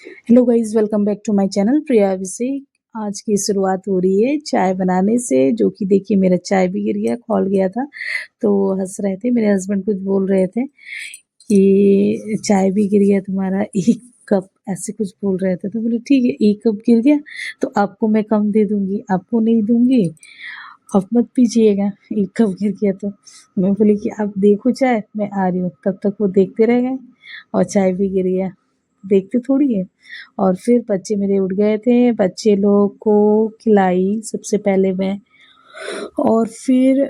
Hello guys, welcome back to my channel Priya Abhishek. आज की शुरुआत हो रही है चाय बनाने से, जो कि देखिए मेरा चाय भी गिर गया, खौल गया था। तो हंस रहे थे, मेरे हस्बैंड कुछ बोल रहे थे कि चाय भी गिर गया तुम्हारा 1 कप, ऐसे कुछ बोल रहे थे। तो बोले ठीक है, 1 कप गिर गया तो आपको मैं कम दे दूंगी, आपको नहीं दूंगी, आप मत पीजिएगा। 1 कप गिर गया तो मैं बोली कि आप देखो चाय, मैं आ रही हूँ। तब तक वो देखते रह गए और चाय भी गिर गया। देखते थोड़ी है। और फिर बच्चे मेरे उठ गए थे, बच्चे लोग को खिलाई सबसे पहले मैं। और फिर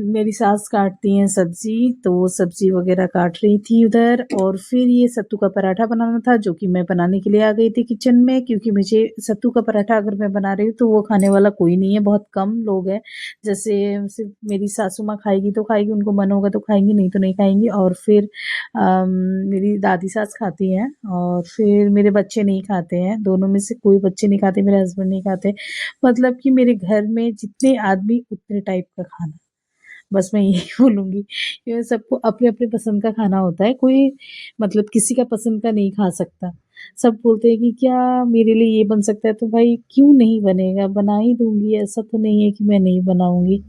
मेरी सास काटती हैं सब्जी, तो वो सब्जी वगैरह काट रही थी उधर। और फिर ये सत्तू का पराठा बनाना था, जो कि मैं बनाने के लिए आ गई थी किचन में, क्योंकि मुझे सत्तू का पराठा अगर मैं बना रही हूँ तो वो खाने वाला कोई नहीं है, बहुत कम लोग हैं। जैसे सिर्फ मेरी सासू माँ खाएगी तो खाएगी, उनको मन होगा तो खाएंगी, नहीं तो नहीं खाएंगी। और फिर मेरी दादी सास खाती हैं, और फिर मेरे बच्चे नहीं खाते हैं, दोनों में से कोई बच्चे नहीं खाते, मेरे हस्बैंड नहीं खाते। मतलब कि मेरे घर में जितने आदमी उतने टाइप का खाना, बस मैं यही बोलूँगी। ये सबको अपने-अपने पसंद का खाना होता है, कोई मतलब किसी का पसंद का नहीं खा सकता। सब बोलते हैं कि क्या मेरे लिए ये बन सकता है, तो भाई क्यों नहीं बनेगा, बना ही दूँगी, ऐसा तो नहीं है कि मैं नहीं बनाऊँगी।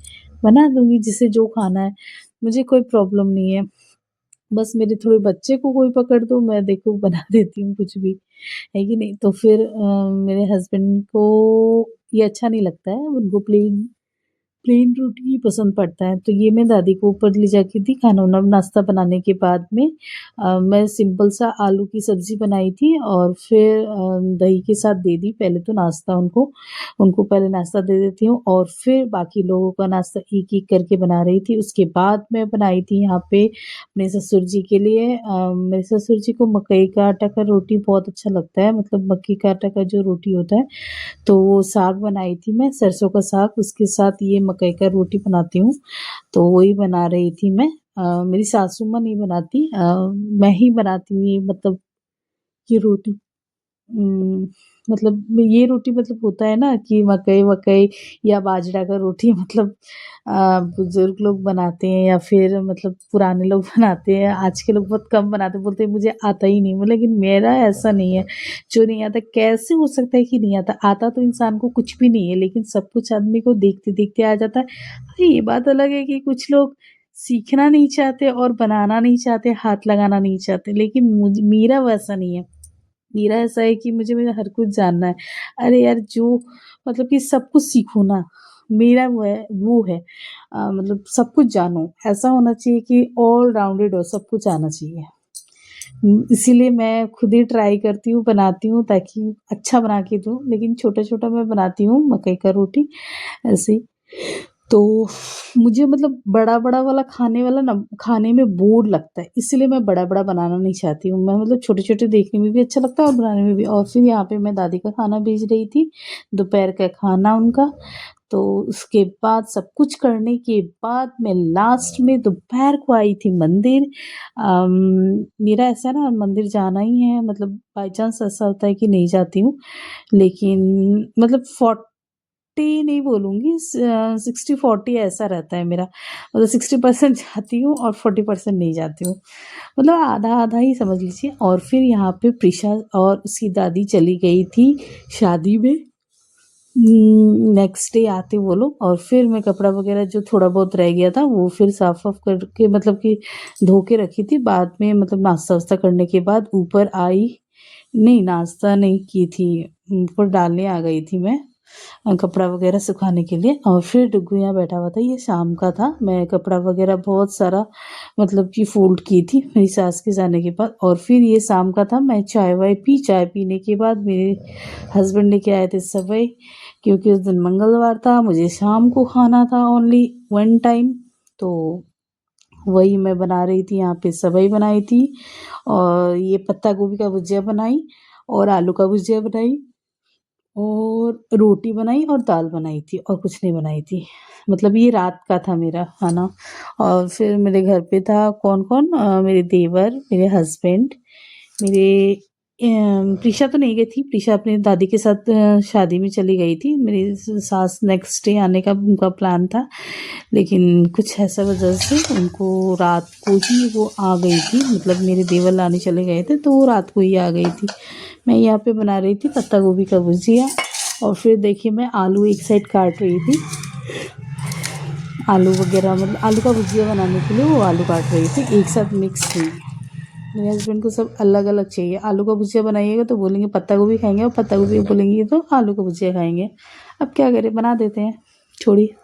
बना दूँगी जिसे जो खाना है, मुझे कोई प्रॉब्लम नहीं है। बस मेरे थोड़े बच्चे को कोई पकड़ दो, मैं देखो बना देती हूँ कुछ भी, है कि नहीं? तो फिर मेरे हस्बैंड को ये अच्छा नहीं लगता है, उनको प्लेन प्लेन रोटी ही पसंद पड़ता है। तो ये मैं दादी को ऊपर ले जाती थी खाना-वाना नाश्ता बनाने के बाद में। मैं सिंपल सा आलू की सब्ज़ी बनाई थी और फिर दही के साथ दे दी पहले तो नाश्ता उनको। उनको पहले नाश्ता दे देती हूँ और फिर बाकी लोगों का नाश्ता एक-एक करके बना रही थी। उसके बाद मैं बनाई थी यहाँ पे अपने ससुर जी के लिए। मेरे ससुर जी को मकई का आटा का रोटी बहुत अच्छा लगता है, मतलब मक्की का आटा का जो रोटी होता है, तो वो साग बनाई थी मैं, सरसों का साग, उसके साथ ये मकई का रोटी बनाती हूँ, तो वही बना रही थी मैं। मेरी सासू माँ नहीं बनाती, मैं ही बनाती हूँ ये, मतलब ये रोटी। मतलब ये रोटी, मतलब होता है ना कि मकई-वकई या बाजरा का रोटी मतलब बुज़ुर्ग लोग बनाते हैं या फिर मतलब पुराने लोग बनाते हैं, आज के लोग बहुत कम बनाते हैं, बोलते हैं मुझे आता ही नहीं। लेकिन मेरा ऐसा नहीं है, जो नहीं आता कैसे हो सकता है कि नहीं आता? आता तो इंसान को कुछ भी नहीं है, लेकिन सब कुछ आदमी को देखते-देखते आ जाता है। हाँ, ये बात अलग है कि कुछ लोग सीखना नहीं चाहते और बनाना नहीं चाहते, हाथ लगाना नहीं चाहते, लेकिन मेरा वैसा नहीं है। मेरा ऐसा है कि मुझे मेरा हर कुछ जानना है। अरे यार, जो मतलब कि सब कुछ सीखो ना, मेरा वो है मतलब सब कुछ जानो, ऐसा होना चाहिए कि ऑल राउंडेड हो, सब कुछ आना चाहिए। इसीलिए मैं खुद ही ट्राई करती हूँ, बनाती हूँ ताकि अच्छा बना के दूँ, लेकिन छोटा-छोटा मैं बनाती हूँ मकई का रोटी, ऐसे ही। तो मुझे मतलब बड़ा-बड़ा वाला खाने वाला ना, खाने में बोर लगता है, इसलिए मैं बड़ा-बड़ा बनाना नहीं चाहती हूँ। मैं मतलब छोटे-छोटे देखने में भी अच्छा लगता है और बनाने में भी। और फिर यहाँ पे मैं दादी का खाना भेज रही थी, दोपहर का खाना उनका। तो उसके बाद सब कुछ करने के बाद मैं लास्ट में दोपहर को आई थी मंदिर। मेरा ऐसा है ना, मंदिर जाना ही है, मतलब बाय चांस ऐसा होता है कि नहीं जाती हूँ, लेकिन मतलब 40 नहीं बोलूँगी, 60-40 ऐसा रहता है मेरा। मतलब 60% जाती हूँ और 40% नहीं जाती हूँ। मतलब आधा-आधा ही समझ लीजिए। और फिर यहाँ पे प्रिशा और उसकी दादी चली गई थी शादी में। नेक्स्ट डे आते वो लोग, और फिर मैं कपड़ा वगैरह जो थोड़ा बहुत रह गया था वो फिर साफ-वाफ करके, मतलब कि धो के रखी थी। बाद में मतलब नाश्ता-वास्ता करने के बाद ऊपर आई, नहीं नाश्ता नहीं की थी, ऊपर डालने आ गई थी मैं कपड़ा वगैरह सुखाने के लिए। और फिर डुग्गू यहाँ बैठा हुआ था, ये शाम का था। मैं कपड़ा वगैरह बहुत सारा मतलब कि फ़ोल्ड की थी मेरी सास के जाने के बाद। और फिर ये शाम का था, मैं चाय-वाय पी, चाय पीने के बाद मेरे हस्बैंड लेके आए थे सेवई, क्योंकि उस दिन मंगलवार था, मुझे शाम को खाना था ओनली 1 टाइम। तो वही मैं बना रही थी, यहाँ पे सेवई बनाई थी और ये पत्ता गोभी का भुजिया बनाई और आलू का भुजिया बनाई और रोटी बनाई और दाल बनाई थी और कुछ नहीं बनाई थी। मतलब ये रात का था मेरा खाना। और फिर मेरे घर पे था कौन-कौन, मेरे देवर, मेरे हस्बैंड, मेरे प्रीशा तो नहीं गई थी, प्रीशा अपनी दादी के साथ शादी में चली गई थी। मेरी सास नेक्स्ट डे आने का उनका प्लान था, लेकिन कुछ ऐसा वजह से उनको रात को ही वो आ गई थी, मतलब मेरे देवर लाने चले गए थे तो वो रात को ही आ गई थी। मैं यहाँ पे बना रही थी पत्ता गोभी का भुजिया और फिर देखिए मैं आलू एक साइड काट रही थी। आलू वगैरह मतलब आलू का भुजिया बनाने के लिए वो आलू काट रही थी, एक साथ मिक्स नहीं। मेरे हस्बैंड को सब अलग अलग चाहिए। आलू का भुजिया बनाइएगा तो बोलेंगे पत्ता गोभी खाएंगे, और पत्ता गोभी बोलेंगे तो आलू का भुजिया खाएंगे। अब क्या करें, बना देते हैं, छोड़िए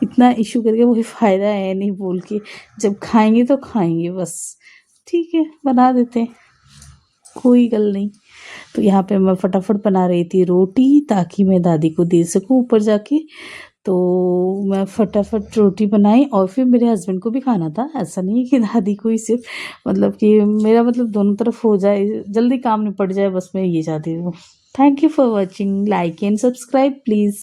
इतना इशू करके कोई फ़ायदा है नहीं बोल के। जब खाएंगे तो खाएंगे बस, ठीक है बना देते हैं, कोई गल नहीं। तो यहाँ पे मैं फटाफट बना रही थी रोटी ताकि मैं दादी को दे सकूँ ऊपर जाके। तो मैं फटाफट रोटी बनाई और फिर मेरे हस्बैंड को भी खाना था। ऐसा नहीं है कि दादी को ही सिर्फ, मतलब कि मेरा मतलब दोनों तरफ हो जाए, जल्दी काम निपट जाए, बस मैं ये चाहती हूँ। Thank you for watching, like and subscribe please.